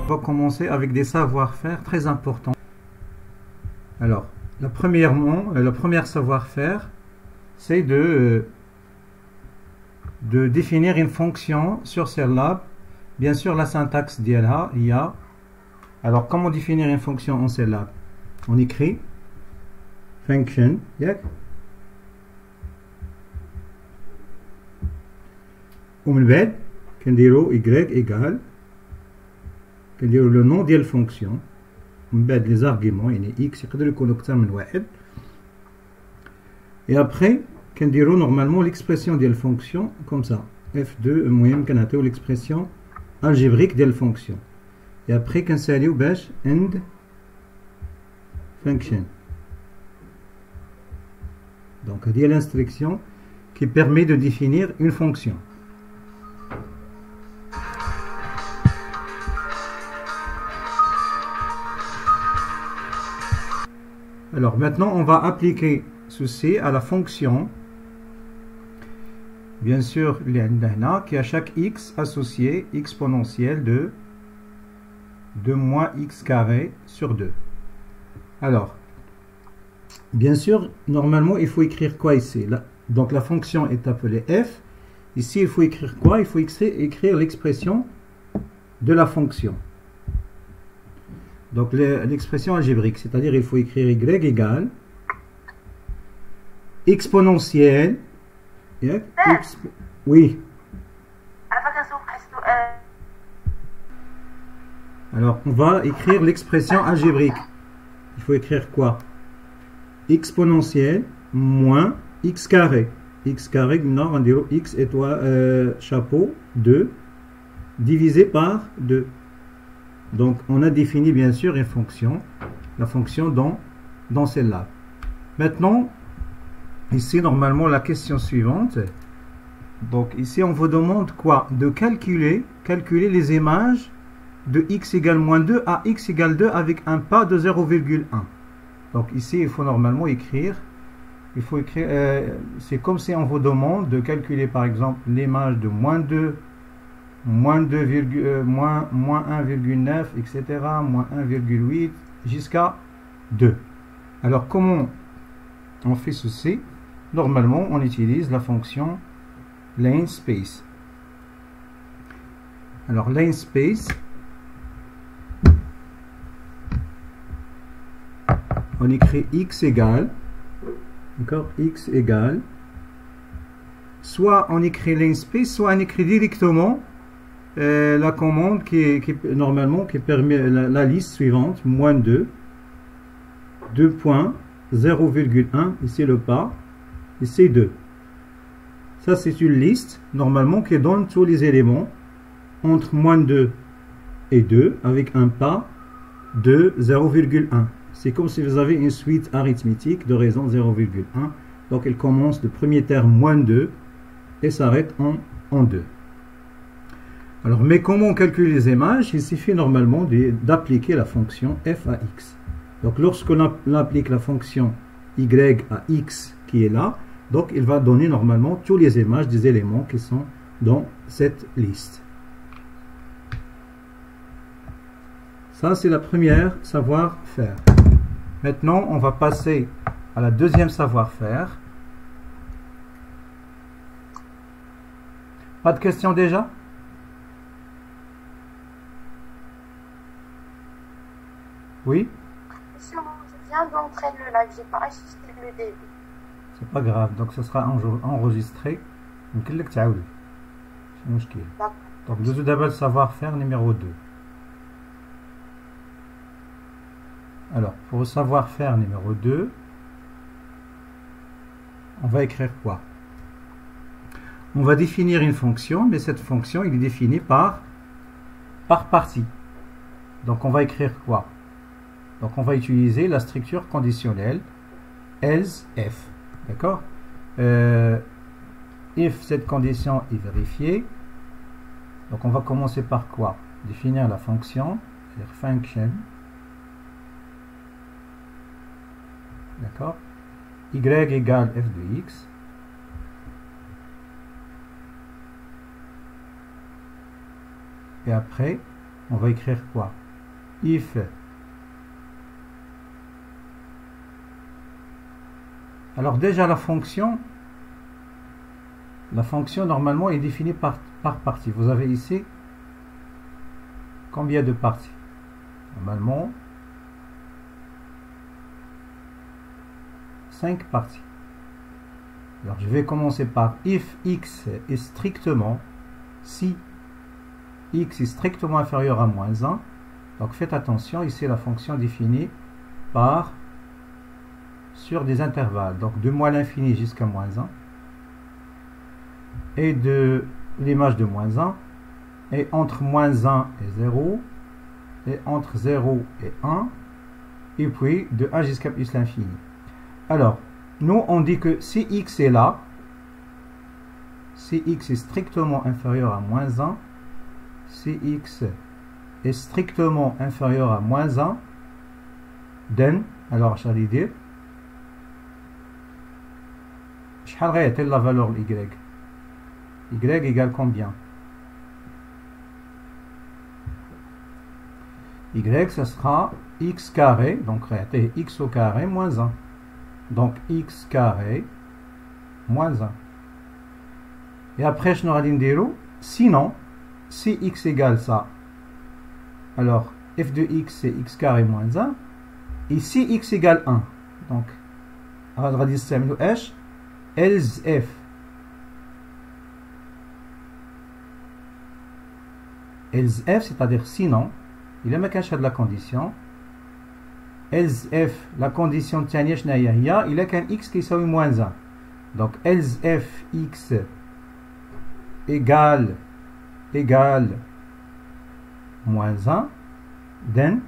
On va commencer avec des savoir-faire très importants. Alors, la première savoir-faire, c'est de définir une fonction sur Cellab. Bien sûr, la syntaxe d'ILA, il y a. Alors, comment définir une fonction en Cellab? On écrit function, ومن بعد كنديرو y égale كنديرو le nom ديال الفونكسيون من بعد les arguments يعني x يقدر يكونوا اكثر من واحد et après كنديرو normalement l'expression ديال الفونكسيون comme ça f2 المهم كنعطيو l'expression algébrique ديال الفونكسيون et après كنساليو باش end function. Donc هذه l'instruction qui permet de définir une fonction. Alors maintenant, on va appliquer ceci à la fonction, bien sûr, qui a chaque x associé exponentielle de moins x carré sur 2. Alors, bien sûr, normalement, il faut écrire quoi ici? Là, donc la fonction est appelée f. Ici, il faut écrire quoi? Il faut écrire l'expression de la fonction. Donc l'expression algébrique, c'est-à-dire il faut écrire y égale exponentielle. Oui. Alors on va écrire l'expression algébrique. Il faut écrire quoi? Exponentielle moins x carré. X carré, non, on dirait x étoile chapeau 2 divisé par 2. Donc, on a défini bien sûr une fonction, la fonction dans celle-là. Maintenant, ici, normalement, la question suivante. Donc, ici, on vous demande quoi? De calculer les images de x égale moins 2 à x égale 2 avec un pas de 0,1. Donc, ici, il faut normalement écrire. C'est comme si on vous demande de calculer, par exemple, l'image de moins 2, moins 1,9, etc., moins 1,8, jusqu'à 2. Alors, comment on fait ceci? Normalement, on utilise la fonction linspace. Alors, linspace, on écrit x égale, d'accord, x égale, soit on écrit linspace, soit on écrit directement la commande qui permet la liste suivante, moins 2, 2 points, 0,1, ici le pas, ici 2. Ça c'est une liste, normalement, qui donne tous les éléments entre moins 2 et 2, avec un pas de 0,1. C'est comme si vous avez une suite arithmétique de raison 0,1. Donc elle commence le premier terme moins 2 et s'arrête en 2. Alors, mais comment on calcule les images? Il suffit normalement d'appliquer la fonction f à x. Donc, lorsqu'on applique la fonction y à x qui est là, donc il va donner normalement toutes les images des éléments qui sont dans cette liste. Ça, c'est la première savoir-faire. Maintenant, on va passer à la deuxième savoir-faire. Pas de questions déjà? Oui? Je viens d'entrer le live, j'ai pas assisté le début. C'est pas grave, donc ce sera enregistré. Donc nous d'abord le savoir-faire numéro 2. Alors, pour le savoir-faire numéro 2, on va écrire quoi? On va définir une fonction, mais cette fonction, il est définie par partie. Donc, on va écrire quoi? Donc, on va utiliser la structure conditionnelle else if. D'accord? If cette condition est vérifiée, donc on va commencer par quoi? Définir la fonction, c'est-à-dire function. D'accord? Y égale f de x. Et après, on va écrire quoi? If. Alors déjà la fonction normalement est définie par partie. Vous avez ici combien de parties? Normalement 5 parties. Alors je vais commencer par if x est strictement, si x est strictement inférieur à moins 1. Donc faites attention, ici la fonction définie par sur des intervalles, donc de moins l'infini jusqu'à moins 1 et de l'image de moins 1 et entre moins 1 et 0 et entre 0 et 1 et puis de 1 jusqu'à plus l'infini. Alors nous on dit que si x est là, si x est strictement inférieur à moins 1, si x est strictement inférieur à moins 1, then, alors j'allais dire شحال غيعطي la valeur y? Y égale combien? Y ça sera x carré, donc غيعطيه x au carré moins 1. Donc x carré moins 1. Et après je n'aurai نديرو sinon si x égale ça, alors f de x c'est x carré moins 1, et si x égale 1, donc غادي نستعملو اش else f. else f c'est-à-dire sinon il ما كانش هاد la condition else f la condition الثانية شنو هي إلا كان x كيساوي moins 1. donc else f x égale moins 1, then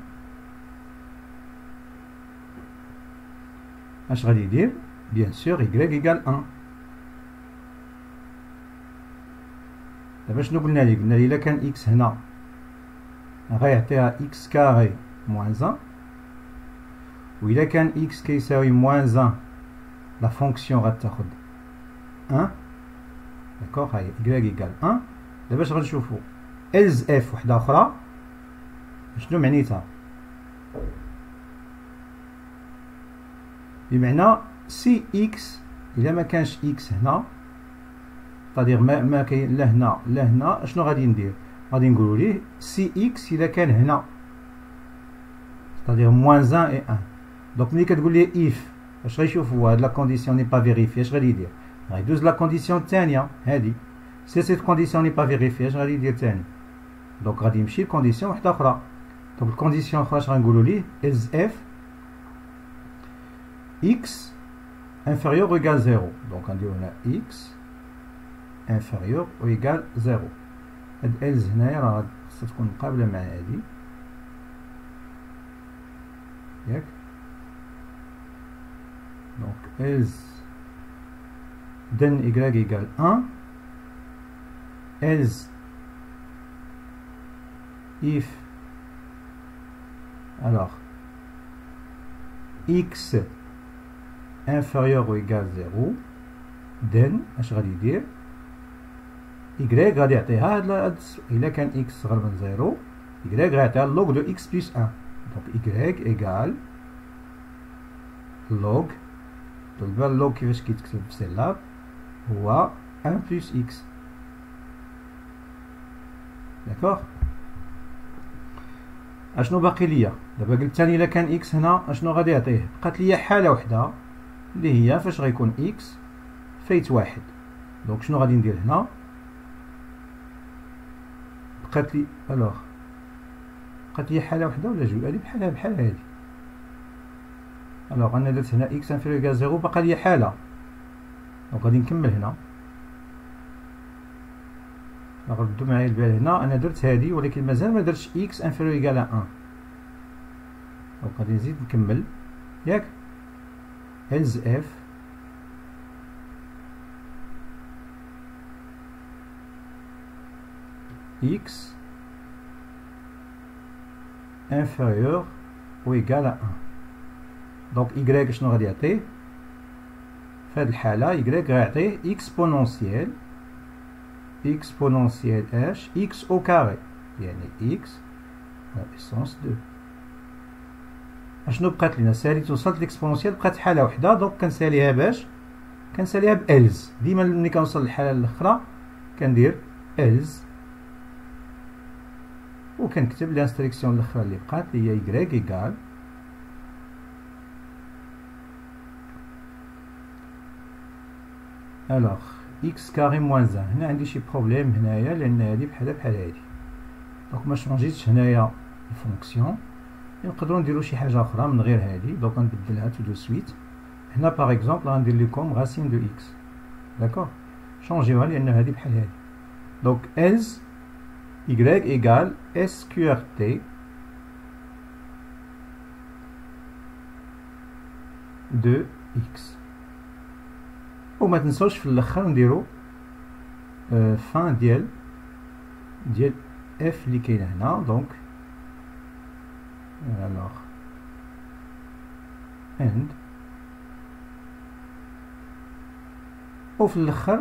اش غادي يدير؟ bien sûr y égale 1. دابا شنو قلنا لي؟ قلنا لي إلا كان x هنا غيعطيها x carré moins 1، وإلا كان x كيساوي moins 1 la fonction غتاخد 1. d'accord هاي y égale 1. دابا اش غنشوفو؟ else f وحده أخرى شنو معنيتها؟ بمعنى سي اكس إلا ما كانش اكس هنا، c'est-à-dire ما كاين لا هنا لا هنا، شنو غادي ندير؟ غادي نقولوا ليه سي اكس إلا كان هنا، c'est-à-dire moins 1 et 1. donc ملي كتقول ليه if اش غيشوفوا؟ هاد لا كونديسيون ني با فيريفي، اش غادي يدير؟ غيدوز لا كونديسيون الثانيه هادي. سي سيت كونديسيون ني با فيريفي اش غادي يدير ثاني؟ دونك غادي يمشي لكونديسيون وحده اخرى. دونك الكونديسيون الاخرى اش غنقولوا ليه؟ else f x inférieur ou égal 0. donc on dit on a x inférieur ou égal 0. هاد else هنايا راه خصها تكون مقابله مع هادي ياك. donc else then y égale 1 else if alors x inférieur ou égal 0 then اش غادي يدير؟ y غادي يعطيها هاد إلا كان x صغر من 0 y غيعطيها log de x plus 1. donc y égale log دابا اللوغ كيفاش كيتكتب في سيلاب هو 1 plus x. داكوغ. اشنو باقي ليا؟ دابا قلت ثاني الا كان x هنا اشنو غادي يعطيه؟ بقات ليا حاله وحده اللي هي فاش غيكون x فايت 1. دونك شنو غادي ندير هنا؟ بقات لي الوغ بقات لي حاله وحده ولا جوج؟ هادي بحال هادي. الوغ انا درت هنا x انفيريور إيكال 0 بقى لي حاله، دونك غادي نكمل هنا. ردوا معايا البال هنا، انا درت هادي ولكن مازال ما درتش x انفيريور إيكال 1. دونك غادي نزيد نكمل ياك. else f x inférieur ou égal à 1. donc y شنو غادي يعطيه؟ في هاد الحالة y غيعطيه exponentielle h x au carré، يعني x la puissance 2. اشنو بقات لنا؟ ساليت وصلت ليكسبونونسيال بقات حاله وحده، دونك كنساليها باش كنساليها بإلز. ديما ملي كنوصل للحاله الاخرى كندير إلز وكنكتب الانستركسيون الاخرى اللي بقات اللي هي y ايكال الوغ x كاري موان 1. هنا عندي شي بروبليم هنايا لان هادي بحال هادي، دونك ما شونجيتش هنايا الفونكسيون. نقدروا نديروا شي حاجه اخرى من غير هادي، دونك غنبدلها تو دو سويت. هنا باغ اكزومبل غندير لكم راسين دو x، داكور، شونجيوها لان هادي بحال هادي. دونك else y égale sqrt de x. وما تنسوش في الاخر نديرو فان ديال f اللي كاينه هنا. دونك alors and وفي الاخر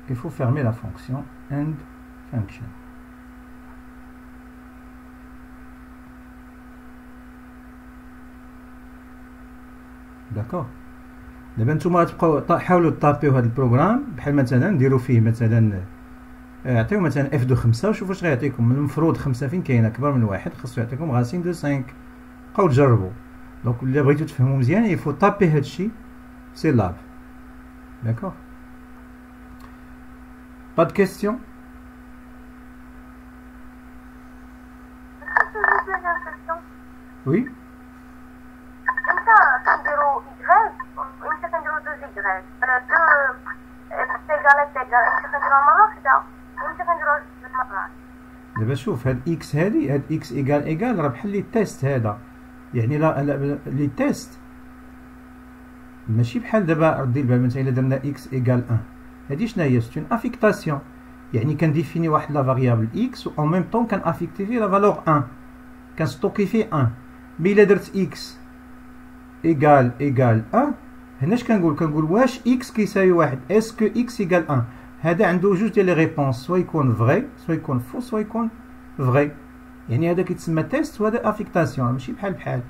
il faut fermer la fonction end function. داكور. دابا نتوما غتبقاو حاولوا طابيو هذا البروغرام بحال مثلا نديروا فيه مثلا اعطيو مثلا اف دو 5 وشوفوا واش غيعطيكم. المفروض 5 فين كاينه اكبر من 1 خاصو يعطيكم راسين دو 5. بقاو تجربوا. دونك الا بغيتو تفهموا مزيان يفو طابي هادشي سي لاب. داكور. با دو كيستيون؟ وي دابا شوف هاد اكس هادي، هاد اكس ايكال راه بحال لي تيست هذا، يعني لا لي تيست ماشي بحال دابا ردي البال مثلا الا درنا اكس ايكال 1 هادي شنو هي؟ سي اون افيكتاسيون، يعني كنديفيني واحد لا فاريابل اكس و اون ميم طون كنافيكتي فيه لا فالور 1 كنستوكي فيه 1. مي الا درت اكس ايكال 1 هنا اش كنقول واش اكس كيساوي 1 اسكو اكس ايكال 1. هذا عنده جوج ديال لي ريبونس، سوا يكون فغي سوا يكون فو سوا يكون فغي، يعني هذا كيتسمى تيست وهذا افيكتاسيون ماشي بحال.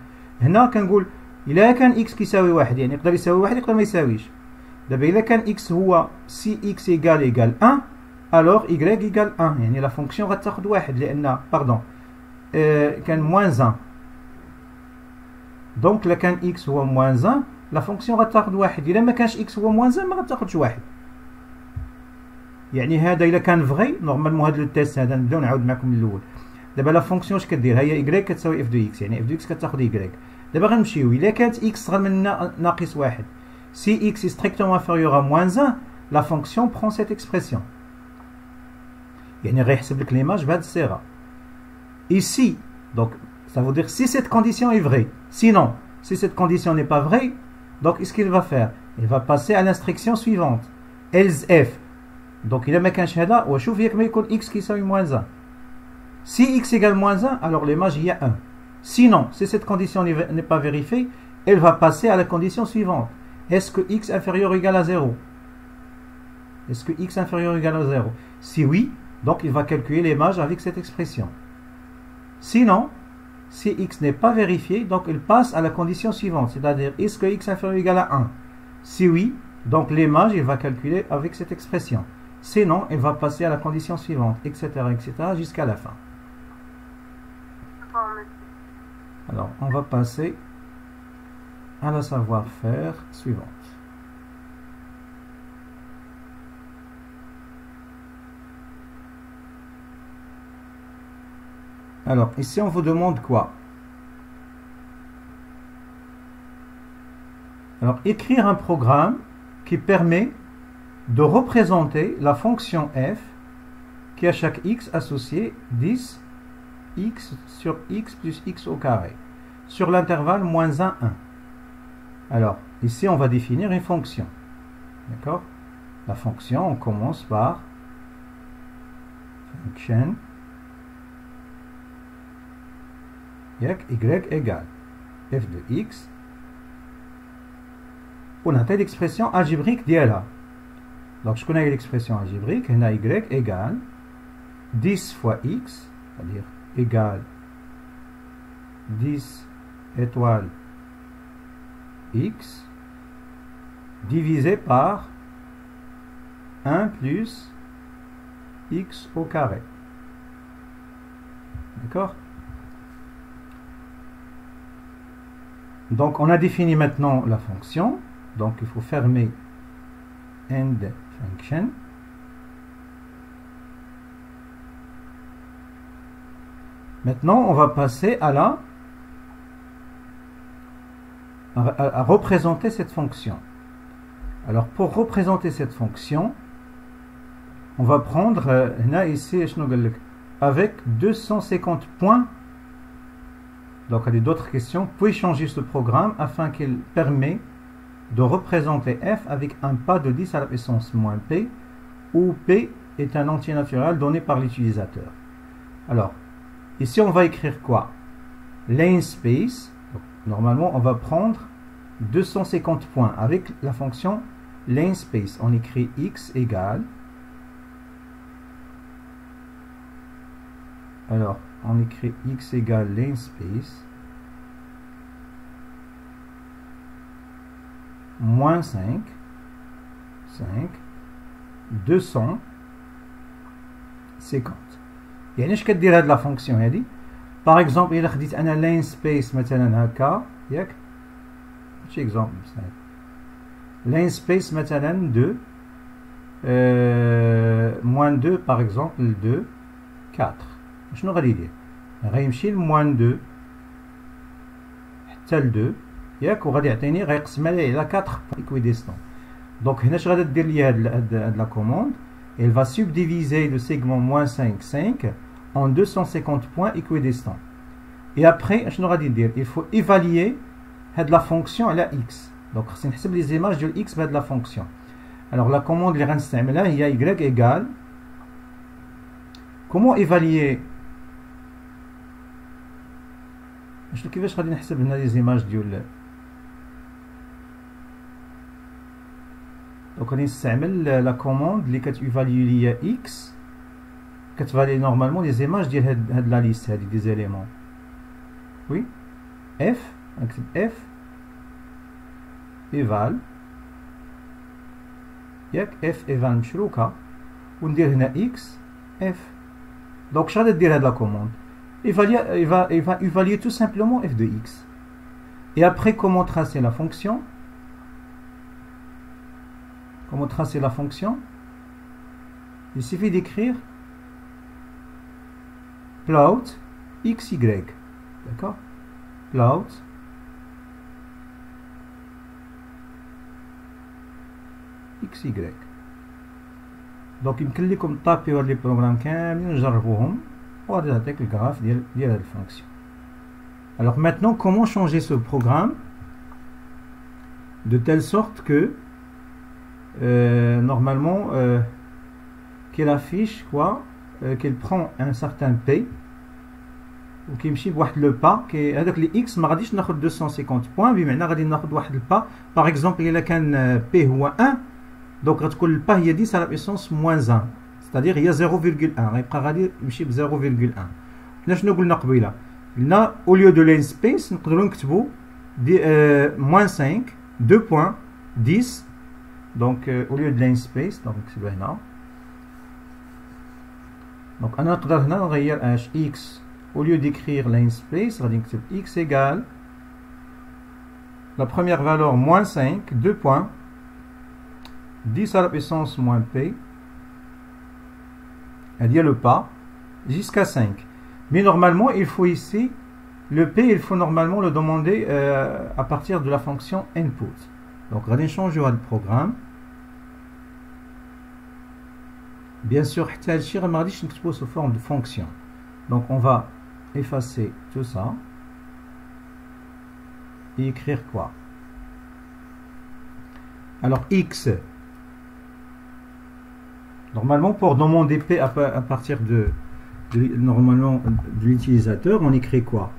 هنا كنقول الا كان اكس كيساوي 1 يعني يقدر يساوي 1 يقدر ما يساويش. دابا الا كان اكس هو سي اكس ايكال 1 الوغ y ايكال 1، يعني لا فونكسيون غتاخد 1 لان باردون كان موان 1. دونك لا كان اكس هو موان 1 لا فونكسيون غتاخد 1. الا ما كانش اكس هو موان 1 ما غتاخدش 1. يعني هذا الا كان فغي نورمالمون هذا لو تيست هذا نبداو نعاود معكم من الاول. دابا لا فونكسيون اش كدير؟ هي y كتساوي اف دو اكس، يعني اف دو اكس كتاخد y. دابا غنمشيو الا كانت اكس صغر من ناقص 1 si x est strictement inférieur à moins 1 la fonction prend cette expression. يعني غيحسب لك l'image بهذه الصيغه. Ici donc ça veut dire si cette condition est vraie. Sinon si cette condition n'est pas vraie, donc qu'est-ce qu'il va faire? Il va passer à l'instruction suivante else f. Donc il a ما كانش هذا وشوف ياك ما يكون x كيساوي moins 1. Si x égale moins 1 alors l'image il y a 1. Sinon si cette condition n'est pas vérifiée, elle va passer à la condition suivante. Est-ce que x inférieur ou égal à 0? Est-ce que x inférieur ou égal à 0? Si oui, donc il va calculer l'image avec cette expression. Sinon, si x n'est pas vérifié, donc il passe à la condition suivante, c'est-à-dire est-ce que x inférieur ou égal à 1? Si oui, donc l'image il va calculer avec cette expression. Sinon, il va passer à la condition suivante, etc., etc., jusqu'à la fin. Alors, on va passer à la savoir-faire suivante. Alors, ici, on vous demande quoi? Alors, écrire un programme qui permet de représenter la fonction f qui à chaque x associé 10 x sur x plus x au carré sur l'intervalle moins 1, 1. Alors, ici, on va définir une fonction. D'accord? La fonction, on commence par function y égale f de x. On a telle expression algébrique d'ILA. Donc, je connais l'expression algébrique. On a y égale 10 fois x, c'est-à-dire égale 10 étoiles x divisé par 1 plus x au carré. D'accord? Donc on a défini maintenant la fonction. Donc il faut fermer end function. Maintenant on va passer à représenter cette fonction. Alors pour représenter cette fonction, on va prendre ici avec 250 points. Donc il y a d'autres questions. Vous pouvez changer ce programme afin qu'il permet de représenter f avec un pas de 10 à la puissance moins p, où p est un entier naturel donné par l'utilisateur. Alors ici on va écrire quoi? Namespace. Normalement on va prendre 250 points avec la fonction namespace. On écrit x égale, alors on écrit x égale namespace moins 5 250. يعني اش كدير هاد لا فونكسيون هادي؟ باغ اكزومبل الا خديت انا لين سبيس مثلا هكا ياك، ماشي اكزومبل سهل، لين سبيس مثلا 2 موان 2 باغ اكزومبل 2 4، شنو غادي يدير؟ غيمشي لموان 2 حتى ل 2 ياك، وغادي يعطيني غيقسمها لي على 4 ايكويديستون. دونك هنا اش غادا دير لي هاد لا كوموند؟ Elle va subdiviser le segment moins 5 en 250 points équidistants. Et après, il faut évaluer la fonction à la x. Donc, c'est les images de x de la fonction. Alors, la commande, il y a y égale. Comment évaluer? Je vais les images de Donc on utilise la commande qui évalue x, qui évalue normalement les images de la liste des éléments. Oui, f éval, f éval مشروكة وندير هنا x f. Donc je vais dire la commande. Il va évaluer tout simplement f de x. Et après, comment tracer la fonction? Comment tracer la fonction? Il suffit d'écrire plot xy. D'accord? Plot xy. Donc يمكن لكم تطابيو لي بروغرام كاملين نجربوهم وغادي تعطيك الجراف ديال هاد الفونكسيون. Alors maintenant, comment changer ce programme de telle sorte que normalement qu'elle affiche quoi, qu'elle prend un certain p ou qui يمشي بواحد لو با كي هذاك لي اكس ما غاديش ناخذ 250 بوين، بمعنى غادي ناخذ واحد البا. باغ اكزومبل الا كان بي هو 1 دونك غتكون البا هي 10 على بيسونس موان 1، c'est-à-dire هي 0.1 غيبقى غادي يمشي ب 0.1. حنا شنو قلنا قبيله؟ قلنا au lieu de line space نقدروا نكتبوا moins 5 2.10. Donc au lieu de line space donc نكتبوا هنا. Donc انا نقدر هنا نغير اش x au lieu d'écrire line space غادي نكتب x égale la première valeur moins 5 2 points 10 à la puissance moins p, c'est-à-dire le pas jusqu'à 5. Mais normalement il faut ici le p, il faut normalement le demander à partir de la fonction input. Donc on va changer le programme. Bien sûr sous forme de fonction. Donc on va effacer tout ça et écrire quoi? Alors x, normalement pour demander p à partir normalement de l'utilisateur, on écrit quoi?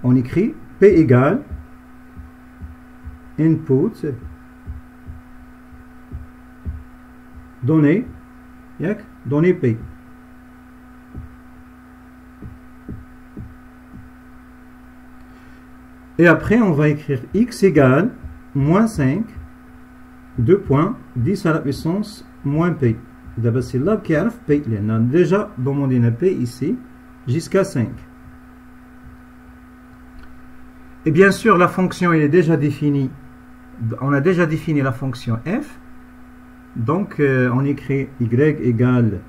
On écrit p égale input données données p. Et après, on va écrire x égale moins 5, 2 points, 10 à la puissance moins p. D'abord, c'est là qui a p. On a déjà demandé un p ici, jusqu'à 5. Et bien sûr, la fonction elle est déjà définie. On a déjà défini la fonction f. Donc, on écrit y égale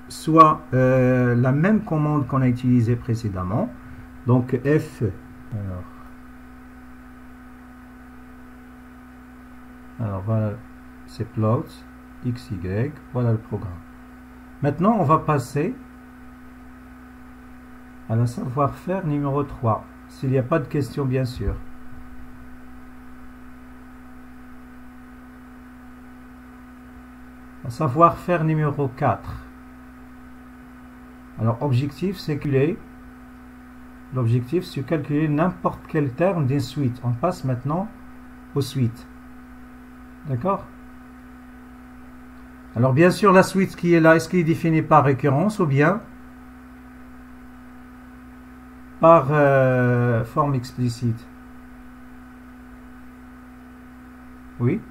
soit la même commande qu'on a utilisée précédemment. Donc, f. Alors voilà, c'est plot, xy, voilà le programme. Maintenant, on va passer à la savoir-faire numéro 3, s'il n'y a pas de questions, bien sûr. La savoir-faire numéro 4. Alors, objectif, c'est calculer. L'objectif, c'est calculer n'importe quel terme d'une suite. On passe maintenant aux suites. D'accord? Alors, bien sûr, la suite qui est là, est-ce qu'elle est définie par récurrence ou bien par forme explicite? Oui?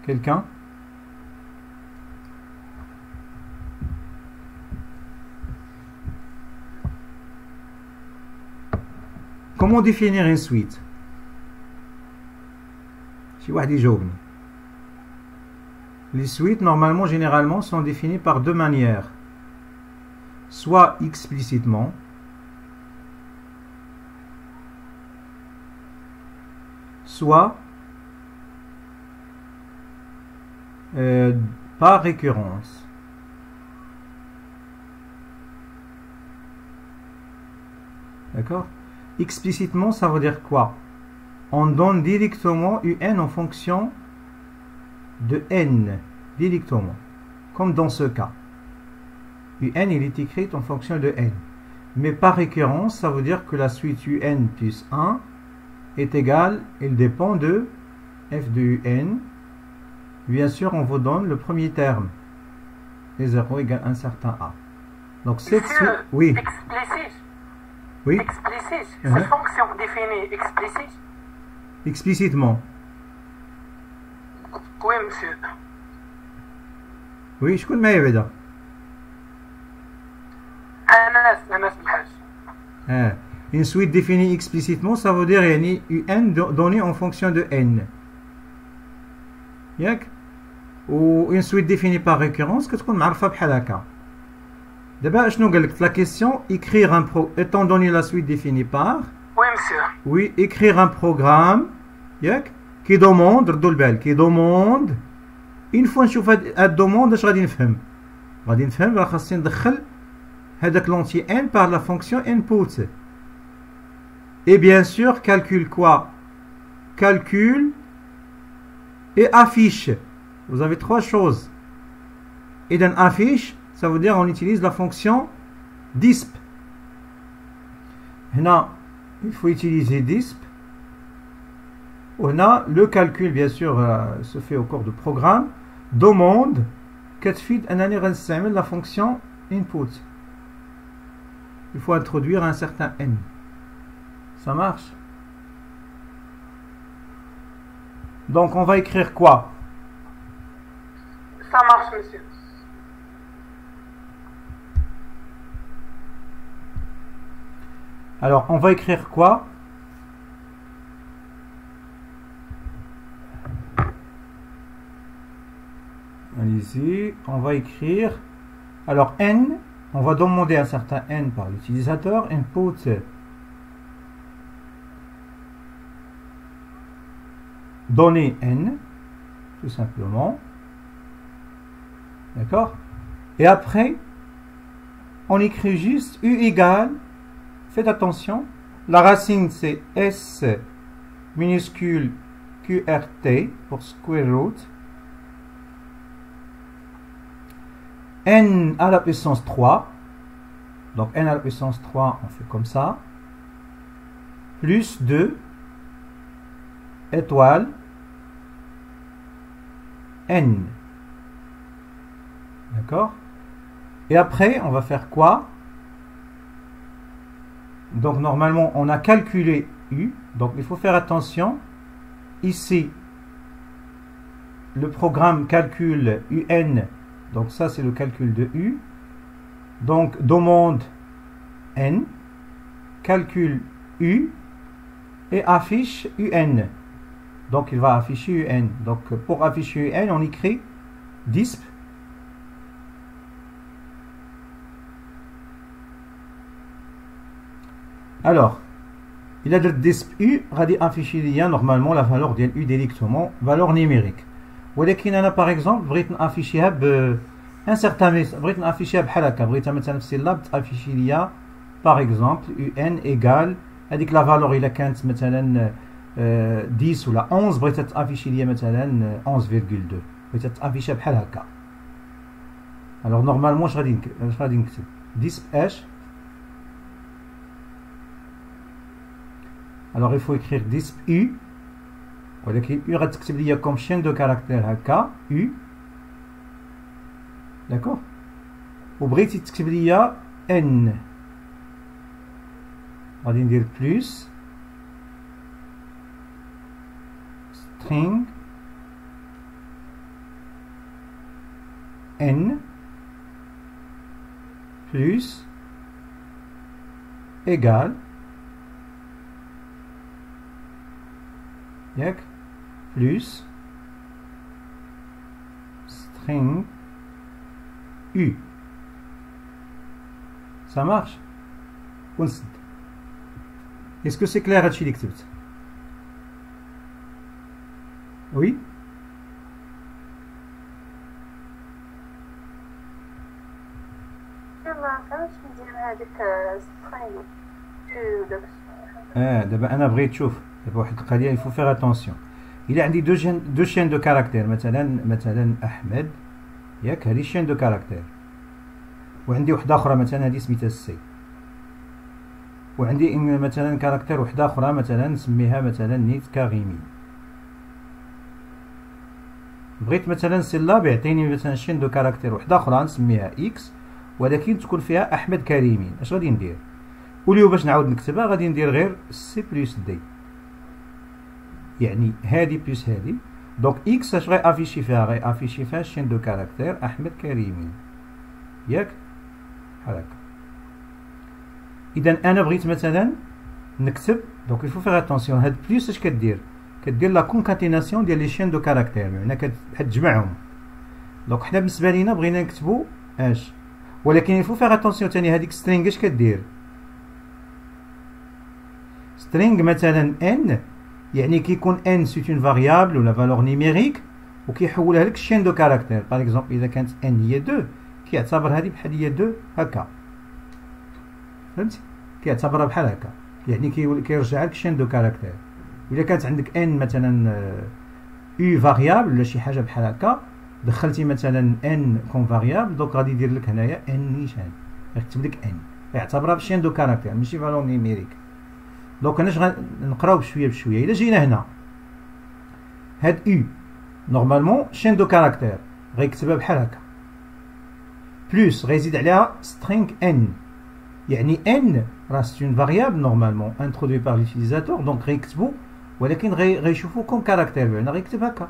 Quelqu'un? Comment définir une suite? Les suites, normalement, généralement, sont définies par deux manières. Soit explicitement, soit par récurrence. D'accord? Explicitement, ça veut dire quoi? On donne directement un en fonction de n, directement, comme dans ce cas. Un, il est écrit en fonction de n. Mais par récurrence, ça veut dire que la suite un plus 1 est égale, il dépend de f de un. Bien sûr, on vous donne le premier terme. Les 0 égale un certain a. Donc cette suite, oui. Explicite. Oui. Explicite. Cette fonction définie explicite. Explicitement. Oui, monsieur. Oui, je connais Maïveda. Anas Bilhaj. Une suite définie explicitement, ça veut dire un donné en fonction de n. Yak? Ou une suite définie par récurrence, qu'est-ce qu'on معرفها بحال هكا. D'abord, je nous dis la question, écrire un étant donné la suite définie par. Oui, monsieur. Oui, écrire un programme, yak, qui demande, qui demande. Une fois نشوف هاد demande, اش غادي نفهم. غادي نفهم راه خاصني ندخل هذاك l'entier n par la fonction input. Et bien sûr, calcule quoi? Calcule et affiche. Vous avez trois choses. Et dans affiche, ça veut dire on utilise la fonction disp. Là, il faut utiliser disp. On a le calcul, bien sûr, se fait au cours du programme. Demande, la fonction input. Il faut introduire un certain n. Ça marche? Donc, on va écrire quoi? Ça marche, monsieur. Alors, on va écrire quoi? Allez-y, on va écrire. Alors, n, on va demander un certain n par l'utilisateur. Input donner n, tout simplement. D'accord? Et après, on écrit juste u égale, faites attention, la racine c'est s minuscule qrt pour square root, n à la puissance 3, donc n à la puissance 3, on fait comme ça, plus 2, étoile, n. D'accord? Et après, on va faire quoi? Donc normalement on a calculé U, donc il faut faire attention. Ici le programme calcule UN, donc ça c'est le calcul de U. Donc demande N, calcule U et affiche UN. Donc il va afficher UN. Donc pour afficher UN, on écrit disp alors il a disp U غادي afficher ليا normalement la valeur ديال U directement valeur numérique. ولكن انا par exemple بغيت نافيشيها ب un certain بغيت نافيشيها بحال هكا بغيتها مثلا في سيلاب تافيشي ليا par exemple UN égale هذيك لا فالور الا كانت مثلا 10 ولا 11 بغيتها تافيشي ليا مثلا 11.2 بغيتها تافيشيها بحال هكا. alors normalement اش غادي نكتب disp اش. alors il faut écrire disp U ولكن U غتكتب ليا comme chaîne de caractère هكا U d'accord وبغيتي تكتب ليا N غادي ندير plus string N plus égal ياك plus string U. Ça marche? Est-ce que c'est clair هادشي اللي كتبت؟ Oui? ما فهمتش ندير هذيك string دابا انا بغيت تشوف دابا واحد القضيه il faut faire attention. إلا عندي دو chaînes de caractères مثلا أحمد ياك هذه chaîne de caractères وعندي وحدة أخرى مثلا هذه سميتها سي وعندي مثلا كاركتير وحدة أخرى مثلا نسميها مثلا نيت كاريمي. بغيت مثلا سيلا بيعطيني مثلا chaîne de caractères وحدة أخرى نسميها إكس ولكن تكون فيها أحمد كريمي. اش غادي ندير؟ وليو باش نعاود نكتبها غادي ندير غير سي بلس دي يعني هادي بلس هادي. دونك اكس اش غي افيشي فيها؟ غي افيشي فيها شين دو كاركتير احمد كريمي ياك بحال هكا. اذا انا بغيت مثلا نكتب دونك يفو فيغ اتونسيون هاد بلس اش كدير؟ كدير لا كونكاتيناسيون ديال لي شين دو كاركتير يعني كتجمعهم. دونك حنا بالنسبه لينا بغينا نكتبوا اش ولكن يفو فيغ اتونسيون ثاني هذيك سترينغ اش كدير؟ سترينغ مثلا ان يعني كيكون ان سيت اون فاريابل ولا فالور نيميريك وكيحولها لك شين دو كاركتير. باغ اكزومبل اذا كانت ان هي 2 كيعتبر هذه بحال هي 2 هكا فهمتي؟ كيعتبرها بحال هكا يعني كيرجع لك شين دو كاركتير. اذا كانت عندك ان مثلا او فاريابل ولا شي حاجه بحال هكا دخلتي مثلا ان كون فاريابل دونك غادي يدير لك هنايا ان نيشان يكتب لك ان يعتبرها بشين دو كاركتير ماشي فالور نيميريك. دونك انا نقراو بشويه بشويه. الا جينا هنا هاد او نورمالمون شين دو كاركتير غيكتبها بحال هكا بلس غيزيد عليها سترينغ ان يعني ان راه سي اون فاريابل نورمالمون انترودوي بار ليوتيليزاتور دونك غيكتبو ولكن غيشوفو كوم كاركتير بمعنى غيكتب هكا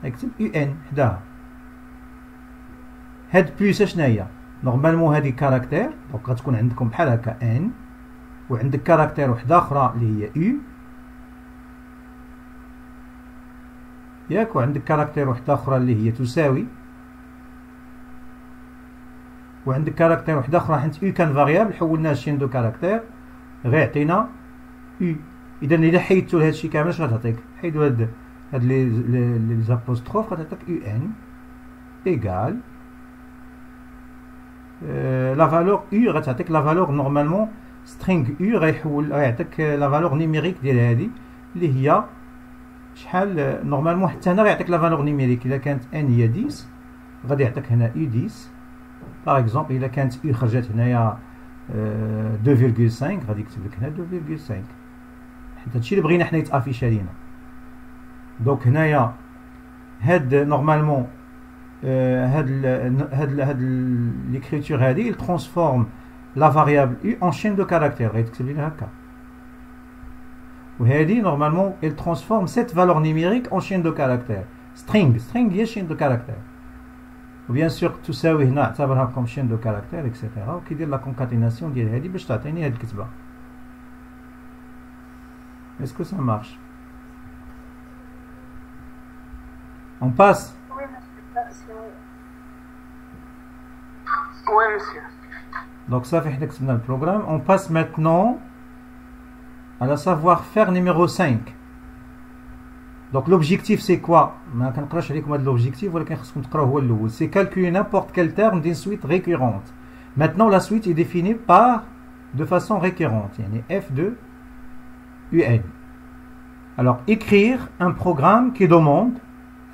غيكتب يو ان حداها. هاد بلس اشنا هي؟ نورمالمون هادي كاركتير دونك غتكون عندكم بحال هكا ان وعندك كاركتير وحده اخرى اللي هي او ياك وعندك كاركتير وحده اخرى اللي هي تساوي وعندك كاركتير وحده اخرى حيت او كان فاريابل حولناه لشين دو كاركتير غيعطينا او. اذا الا حيدتو لهادشي كامل اش غتعطيك؟ حيدو هاد لي زابوستروف غتعطيك او ان ايغال لا فالور او غتعطيك لا فالور نورمالمون سترينغ او غيعطيك لا فالور نيميريك ديال هادي اللي هي شحال نورمالمون حتى هنا غيعطيك لا فالور نيميريك. الا كانت ان هي 10 غادي يعطيك هنا او 10 باغ اكزومبل. الا كانت او خرجت هنايا 2.5 غادي يكتب لك هنا 2.5 حيت هادشي اللي بغينا حنا يتافيشا لينا. دونك هنايا هاد نورمالمون هاد ليكريتور هادي ترانسفورم la variable U en chaîne de caractères. Et normalement, elle transforme cette valeur numérique en chaîne de caractères. String est chaîne de caractères. Bien sûr, tout ça, oui, comme chaîne de caractères, etc. Qui dit la concaténation de هذه باش تعطيني هذه الكتبة. Est-ce que ça marche? On passe. Oui, monsieur. Oui, monsieur. Donc ça fait le programme. On passe maintenant à la savoir-faire numéro 5. Donc l'objectif c'est quoi? L'objectif c'est calculer n'importe quel terme d'une suite récurrente. Maintenant la suite est définie par de façon récurrente. F de UN. Alors écrire un programme qui demande,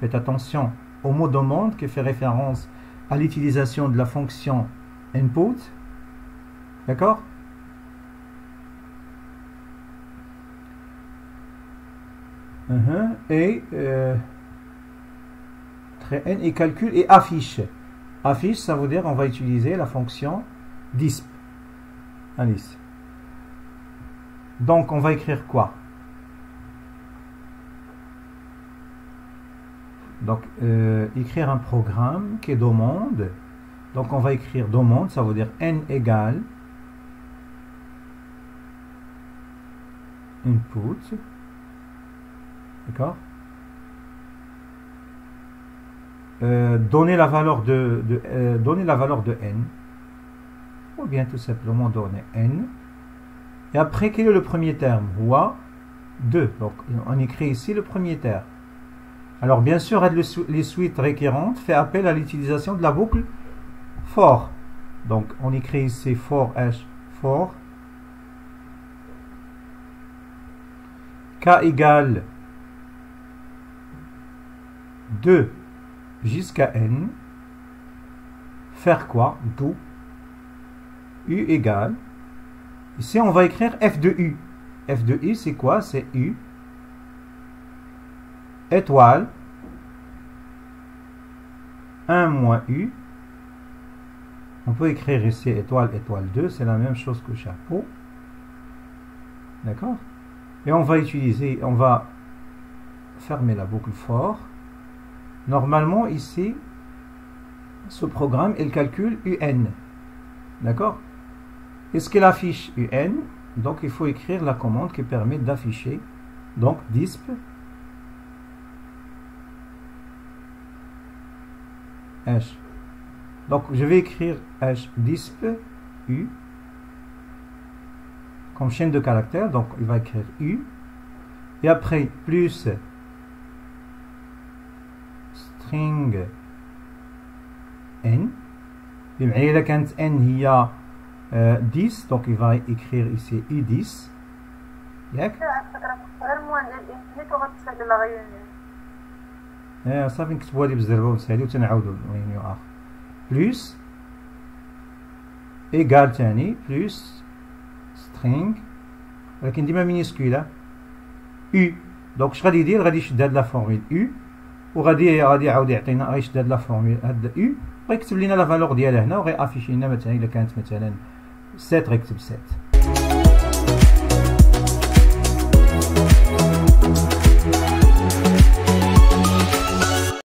faites attention au mot demande qui fait référence à l'utilisation de la fonction input. D'accord? Et N et calcul et affiche. Affiche, ça veut dire on va utiliser la fonction disp. Alice. Donc on va écrire quoi? Donc écrire un programme qui demande. Donc on va écrire demande, ça veut dire N égale input. D'accord? Donner la valeur de n, ou bien tout simplement donner n. Et après, quel est le premier terme? Wa 2. Donc on écrit ici le premier terme. Alors bien sûr, les suites récurrentes fait appel à l'utilisation de la boucle for. Donc on écrit ici for h for k égale 2 jusqu'à n, faire quoi? Do U égale, ici on va écrire f de u. F de u c'est quoi? C'est u étoile 1 moins u. On peut écrire ici étoile étoile 2, c'est la même chose que chapeau. D'accord? Et on va utiliser, on va fermer la boucle for. Normalement, ici, ce programme, il calcule UN. D'accord? Est-ce qu'il affiche UN? Donc, il faut écrire la commande qui permet d'afficher. Donc, disp. H. Donc, je vais écrire H disp U comme chaîne de caractères. Donc, il va écrire U. Et après, plus string n. بمعنى كانت n هي 10 donc il va écrire ici u10 ياك صافي نكتبوها لي بالزربه ونسالي وتنعاودوا ريونيون اخر بلس ايغال ثاني بلس string ولكن ديما مينيسكولا u. دونك اش غادي يدير؟ غادي يشد هاد لا فورميل u وغادي يعاود يعطينا غيشد هاد لا فورميل هاد u ويكتب لنا لا فالور ديالها هنا وغي افيشي لنا مثلا الا كانت مثلا 7 غيكتب 7.